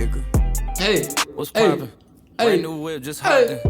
Hey, What's hey, poppin'? hey, Brand new whip, just hey. hopped in.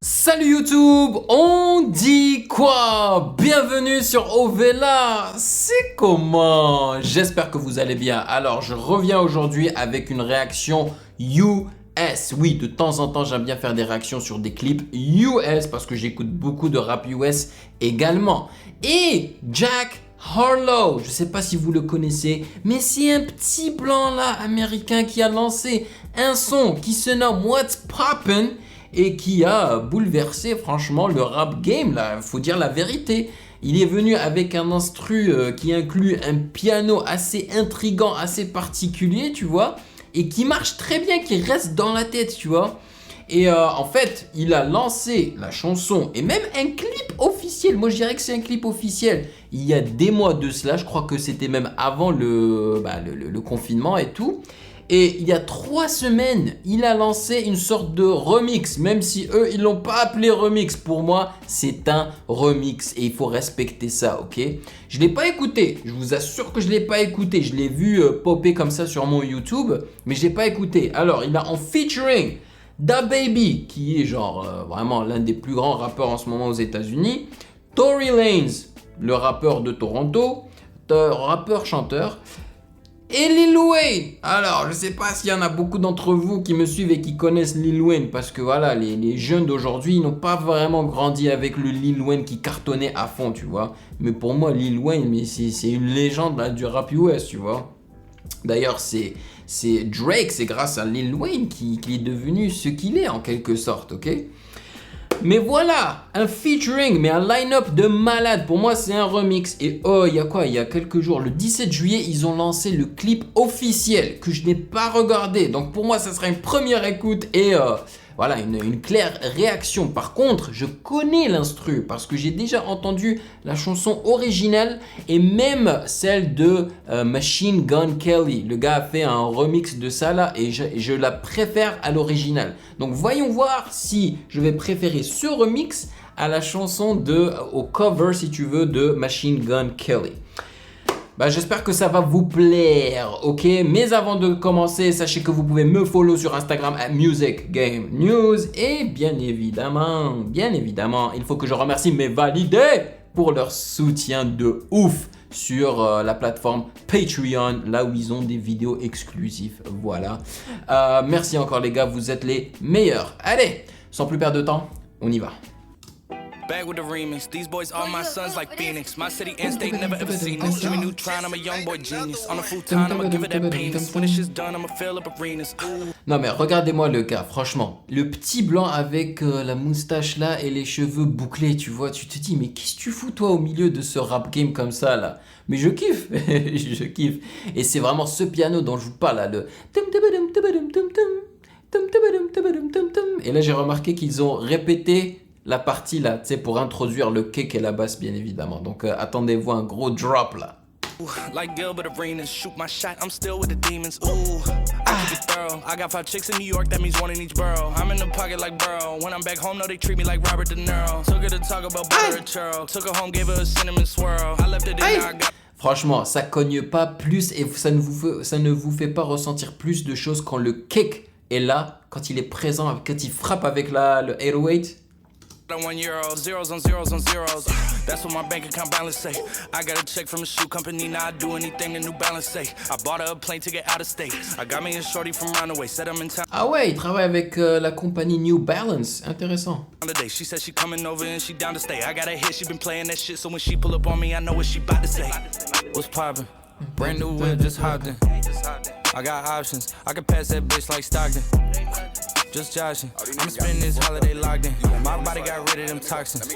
Salut YouTube, on dit quoi? Bienvenue sur Ovela, c'est comment? J'espère que vous allez bien. Alors je reviens aujourd'hui avec une réaction US. Oui, de temps en temps j'aime bien faire des réactions sur des clips US parce que j'écoute beaucoup de rap US également. Et Jack Harlow, je sais pas si vous le connaissez, mais c'est un petit blanc là américain qui a lancé un son qui se nomme What's Poppin' et qui a bouleversé franchement le rap game là, faut dire la vérité. Il est venu avec un instru qui inclut un piano assez intriguant, assez particulier, tu vois, et qui marche très bien, qui reste dans la tête, tu vois. Et en fait, il a lancé la chanson et même un clip officiel. Moi, je dirais que c'est un clip officiel. Il y a des mois de cela, je crois que c'était même avant le confinement et tout. Et il y a 3 semaines, il a lancé une sorte de remix, même si eux, ils l'ont pas appelé remix. Pour moi, c'est un remix et il faut respecter ça, ok? Je l'ai pas écouté, je vous assure que je l'ai pas écouté. Je l'ai vu popper comme ça sur mon YouTube, mais je l'ai pas écouté. Alors, il a en featuring DaBaby, qui est genre vraiment l'un des plus grands rappeurs en ce moment aux États-Unis, Tory Lanez, le rappeur de Toronto, rappeur-chanteur, et Lil Wayne. Alors, je sais pas s'il y en a beaucoup d'entre vous qui me suivent et qui connaissent Lil Wayne, parce que voilà, les jeunes d'aujourd'hui, ils n'ont pas vraiment grandi avec le Lil Wayne qui cartonnait à fond, tu vois. Mais pour moi, Lil Wayne, mais c'est une légende là, du rap US, tu vois. D'ailleurs, c'est Drake, c'est grâce à Lil Wayne qui est devenu ce qu'il est en quelque sorte, ok? Mais voilà, un featuring, mais un line-up de malade. Pour moi, c'est un remix. Et oh, il y a quoi? Il y a quelques jours, le 17 juillet, ils ont lancé le clip officiel que je n'ai pas regardé. Donc pour moi, ça sera une première écoute et voilà, une claire réaction. Par contre, je connais l'instru parce que j'ai déjà entendu la chanson originale et même celle de Machine Gun Kelly. Le gars a fait un remix de ça là et je la préfère à l'original. Donc voyons voir si je vais préférer ce remix à la chanson au cover si tu veux de Machine Gun Kelly. Bah, j'espère que ça va vous plaire, ok? Mais avant de commencer, sachez que vous pouvez me follow sur Instagram @musicgamenews et bien évidemment, il faut que je remercie mes validés pour leur soutien de ouf sur la plateforme Patreon, là où ils ont des vidéos exclusives, voilà. Merci encore les gars, vous êtes les meilleurs. Allez, sans plus perdre de temps, on y va. Back with the remix. These boys all my sons like Phoenix. My city and state never ever seen this. Jimmy Neutron, I'm a young boy genius. On a futon, I'ma give it that penis. When this shit's done, I'ma fill up arenas. Non mais regardez-moi le gars, franchement. Le petit blanc avec la moustache là et les cheveux bouclés, tu vois. Tu te dis, mais qu'est-ce que tu fous toi au milieu de ce rap game comme ça là? Mais je kiffe, je kiffe. Et c'est vraiment ce piano dont je vous parle là, le... Et là j'ai remarqué qu'ils ont répété la partie là, tu sais, pour introduire le kick et la basse bien évidemment. Donc attendez-vous un gros drop là. Like Gilbert Arenas, shoot my shot, I'm still with the demons. Ooh, I keep it thorough. I got 5 chicks in New York, that means 1 in each borough. I'm in the pocket like Burrow. When I'm back home, no, they treat me like Robert De Niro. Took her to talk about butter and churro. Took her home, gave her a cinnamon swirl. I left it in there, I got... Franchement, ça cogne pas plus et ça ne vous fait pas ressentir plus de choses quand le kick est là, quand il est présent, quand il frappe avec le 808. €1, zeros on zeros on zeros. That's what my bank account balance say. I got a check from a shoe company, now I do anything the New Balance say. I bought her a plane ticket out of state. I got me a shorty from Runaway, said I'm in town. Ah ouais, il travaille avec la compagnie New Balance, intéressant. Today. She said she coming over and she down to stay. I got a hit, she been playing that shit, so when she pull up on me, I know what she about to say. What's poppin'? Brand new whip, just hopped in. I got options, I can pass that bitch like Stockton. Just joshing, I'm spending this holiday locked in. My body got rid of them toxins.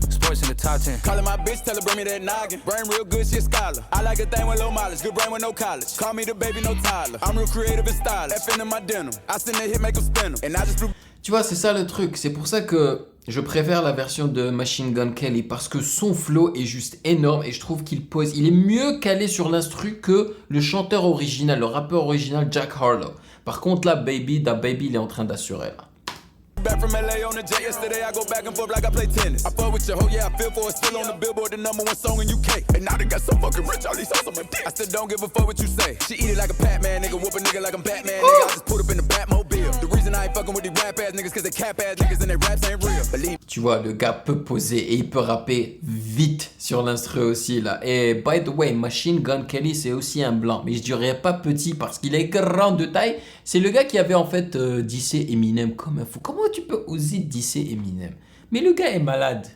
Sports in the top 10. Calling my bitch, tell her bring me that noggin. Brain real good, she a scholar. I like a thing with low mileage, good brain with no college. Call me the baby, no Tyler. I'm real creative and stylish. F in my denim. I send that hit, make them spin 'em. And I just... Tu vois, c'est ça le truc. C'est pour ça que je préfère la version de Machine Gun Kelly parce que son flow est juste énorme et je trouve qu'il est mieux calé sur l'instru que le chanteur original, le rappeur original Jack Harlow. Par contre là, DaBaby, il est en train d'assurer là. back from LA on the jet yesterday. I go back and forth like I play tennis. I fuck with your hoe, yeah, I feel for it. Still on the Billboard, the #1 song in UK. And now they got so fucking rich, all these hoes on my dick. I still don't give a fuck what you say. She eat it like a Pac-Man, nigga. Whoop a nigga like I'm Batman, nigga. I just put up in the Batmobile. The reason I ain't fucking with these rap ass niggas, cause they cap ass niggas and they raps ain't real. Believe. Tu vois, le gars peut poser et il peut rapper vite sur l'instru aussi là. Et by the way, Machine Gun Kelly c'est aussi un blanc, mais je dirais pas petit parce qu'il est grand de taille. C'est le gars qui avait en fait dissé Eminem comme un fou. Comment tu peux oser disser Eminem? Mais le gars est malade.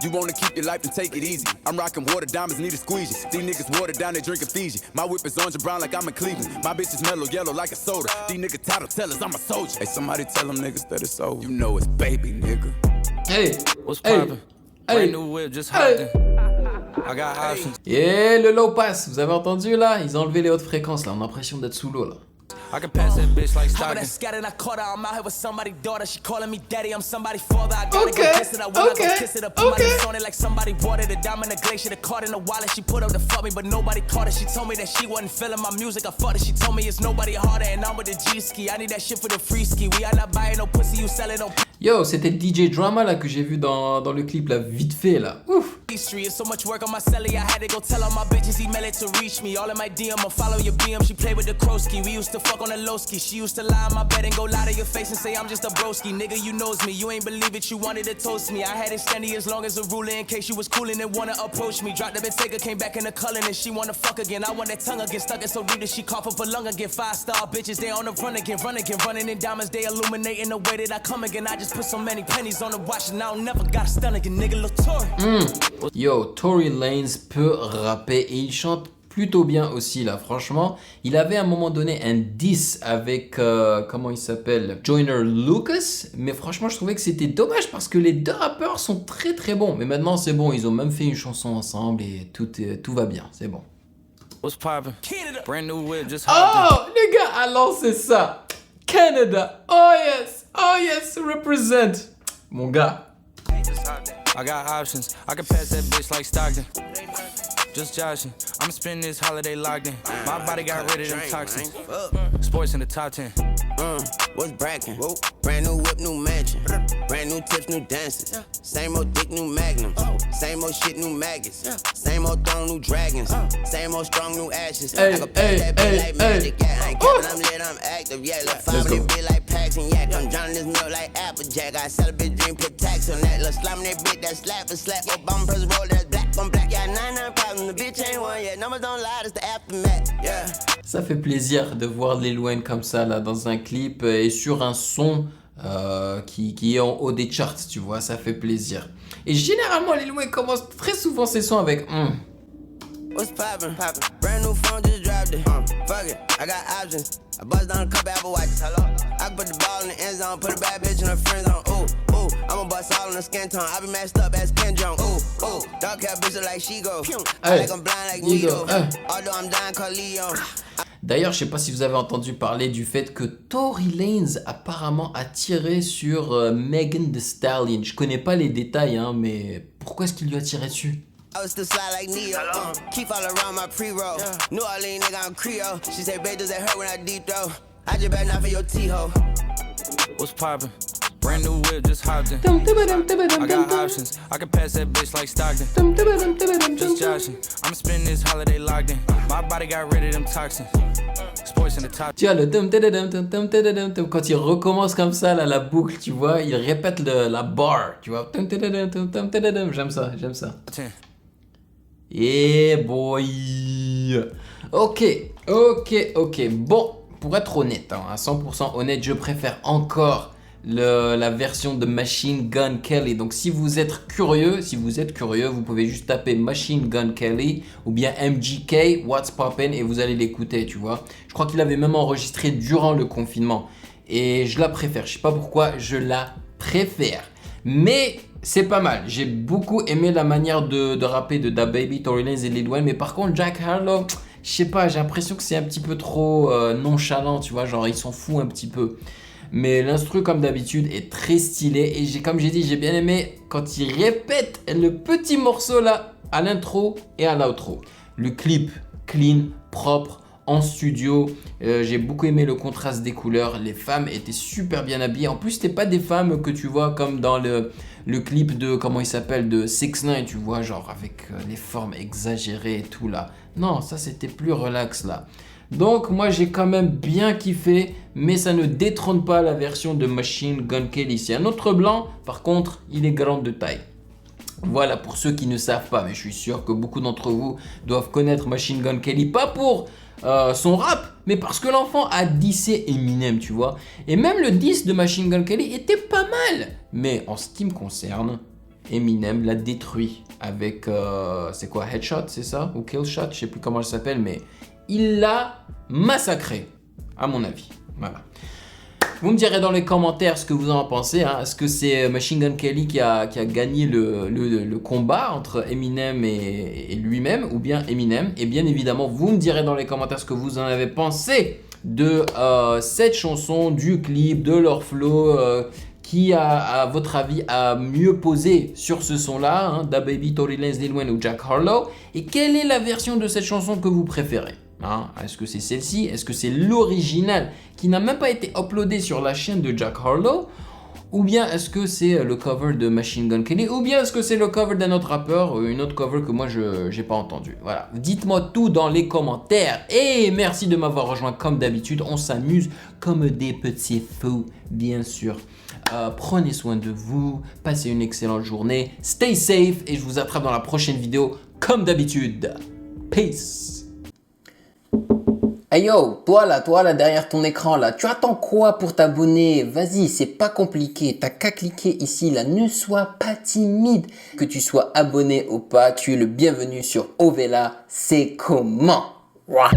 You wanna keep your life and take it easy. I'm rocking water diamonds, need a squeegee. These niggas water down, they drinking Fiji. My whip is orange and brown like I'm in Cleveland. My bitch is mellow yellow like a soda. These niggas title tellers, I'm a soldier. Hey, somebody tell them niggas that it's over. You know it's baby, nigga. Hey, What's hey, poppin'? Brand new whip, just hopped in. I got options. Et le low pass, vous avez entendu là? Ils ont enlevé les hautes fréquences là, on a l'impression d'être sous l'eau là. I can pass that bitch like How Stockton. I scattered, I caught her. I'm out here with somebody's daughter. She calling me daddy. I'm somebody's father. I gotta go kiss it. I wanna go kiss it. I put my lips on it like somebody watered it. Diamond, the glacier, the card in the wallet. She put up to fuck me, but nobody caught it. She told me that she wasn't feeling my music. I fucked it. She told me it's nobody harder, and I'm with the G ski. I need that shit for the free ski. We are not buying no pussy. You sell it on Yo, c'était DJ Drama là que j'ai vu dans le clip là, vite fait là. Ouf. Street. It's so much work on my celly. I had to go tell all my bitches email it to reach me. All in my DM, I'll follow your BM. She played with the Krosky. We used to fuck on the low ski. She used to lie on my bed and go lie to your face and say I'm just a broski. Nigga, you knows me. You ain't believe it. You wanted to toast me. I had it standing as long as a ruler in case you was coolin' and wanna approach me. Dropped the Bentayga, came back in the Cullen and she wanna fuck again. I want that tongue again, stuck it so deep that she cough up a lung again. 5-star bitches, they on the run again, running in diamonds. They illuminating the way that I come again. I just put so many pennies on the watch and I don't never got a stun again, nigga. Lil Tory. Yo, Tory Lanez peut rapper et il chante plutôt bien aussi là, franchement. Il avait à un moment donné un diss avec, comment il s'appelle, Joyner Lucas, mais franchement je trouvais que c'était dommage parce que les deux rappeurs sont très très bons. Mais maintenant c'est bon, ils ont même fait une chanson ensemble et tout va bien, c'est bon. What's poppin'? Brand new whip, just hopped Oh, le gars a lancé ça. Canada, oh yes, represent. Mon gars. in. I got options. I can pass that bitch like Stockton. Just joshing. I'ma spend this holiday locked in. My body got rid of them toxins. Sports in the top 10. What's brackin'? Brand new whip, new mansion. Brand new tips, new dances. Same old dick, new magnum. Same old shit, new maggots. Same old throne, new dragons. Same old strong, new ashes. I can pass that bitch like magic. Yeah, I ain't capping, I'm lit, I'm active. Yeah, look, five with this bitch like Paxton. Yeah, I'm drowning this milk like Applejack. I sell a bitch dream, put tax on that. Look, slime that bitch, that slap. Your bum press roll, that's black on black. Yeah, 99 problems. The bitch ain't one yet. Numbers don't lie, that's the aftermath. Yeah. Ça fait plaisir de voir Lil Wayne comme ça là dans un clip et sur un son qui est en haut des charts, tu vois, ça fait plaisir. Et généralement Lil Wayne commence très souvent ses sons avec What's poppin'? Brand new phone, just dropped it. Fuck it, I got options. I bust down a couple Apple Watches. Hello? I can put the ball in the end zone, put a bad bitch in her friend zone. Ooh, I'ma bust all in the skin tone. I be messed up as Ken Jong. Ooh, dark hair bitch look like she go. I like I'm blind like Nigo. Although I'm dying called Leon. D'ailleurs, je sais pas si vous avez entendu parler du fait que Tory Lanez apparemment a tiré sur Megan Thee Stallion. Je connais pas les détails, hein, mais pourquoi est-ce qu'il lui a tiré dessus? I was still slide like Neo. Keep all around my pre-roll. New Orleans nigga, I'm Creole. She say, babe, does it hurt when I deep throw? I just better not for your T-ho. What's poppin'? Brand new whip, just hopped in. I got options. I can pass that bitch like Stockton. Just joshing. I'ma spend this holiday locked in. My body got rid of them toxins. Sports in the top. Tu vois le quand il recommence comme ça là, la boucle, tu vois, il répète la bar, tu vois. J'aime ça. 10. Yeah boy. Ok. Bon, pour être honnête, hein, à 100% honnête, je préfère encore la version de Machine Gun Kelly. Donc si vous êtes curieux, vous pouvez juste taper Machine Gun Kelly ou bien MGK What's Poppin' et vous allez l'écouter, tu vois. Je crois qu'il avait même enregistré durant le confinement et je la préfère. Je sais pas pourquoi, je la préfère. Mais c'est pas mal. J'ai beaucoup aimé la manière de rapper de DaBaby, Tory Lanez et Lil Wayne. Mais par contre, Jack Harlow, je sais pas, j'ai l'impression que c'est un petit peu trop nonchalant, tu vois. Genre, il s'en fout un petit peu. Mais l'instru, comme d'habitude, est très stylé. Et comme j'ai dit, j'ai bien aimé quand il répète le petit morceau là à l'intro et à l'outro. Le clip, clean, propre, en studio. J'ai beaucoup aimé le contraste des couleurs. Les femmes étaient super bien habillées. En plus, c'était pas des femmes que tu vois comme dans le clip de, comment il s'appelle, de 6ix9ine, tu vois, genre avec les formes exagérées et tout là. Non, ça c'était plus relax là. Donc moi j'ai quand même bien kiffé, mais ça ne détrône pas la version de Machine Gun Kelly. C'est un autre blanc, par contre il est grand de taille. Voilà pour ceux qui ne savent pas, mais je suis sûr que beaucoup d'entre vous doivent connaître Machine Gun Kelly, pas pour son rap, mais parce que l'enfant a dissé Eminem, tu vois. Et même le diss de Machine Gun Kelly était pas mal, mais en ce qui me concerne, Eminem l'a détruit avec, c'est quoi, Headshot, c'est ça? Ou Killshot, je sais plus comment elle s'appelle, mais il l'a massacré, à mon avis. Voilà. Vous me direz dans les commentaires ce que vous en pensez. Hein. Est-ce que c'est Machine Gun Kelly qui a gagné le combat entre Eminem et lui-même, ou bien Eminem? Et bien évidemment, vous me direz dans les commentaires ce que vous en avez pensé de cette chanson, du clip, de leur flow, qui à votre avis a mieux posé sur ce son-là, hein, DaBaby, Tory Lanez, Lil Wayne ou Jack Harlow. Et quelle est la version de cette chanson que vous préférez? Hein, est-ce que c'est celle-ci? Est-ce que c'est l'original qui n'a même pas été uploadé sur la chaîne de Jack Harlow? Ou bien est-ce que c'est le cover de Machine Gun Kelly? Ou bien est-ce que c'est le cover d'un autre rappeur? Une autre cover que moi je n'ai pas entendu. Voilà, dites-moi tout dans les commentaires. Et merci de m'avoir rejoint comme d'habitude. On s'amuse comme des petits fous, bien sûr. Prenez soin de vous, passez une excellente journée, stay safe et je vous attrape dans la prochaine vidéo comme d'habitude. Peace. Hey yo, toi là, derrière ton écran là, tu attends quoi pour t'abonner? Vas-y, c'est pas compliqué, t'as qu'à cliquer ici là, ne sois pas timide. Que tu sois abonné ou pas, tu es le bienvenu sur Ovela, c'est comment? Ouah.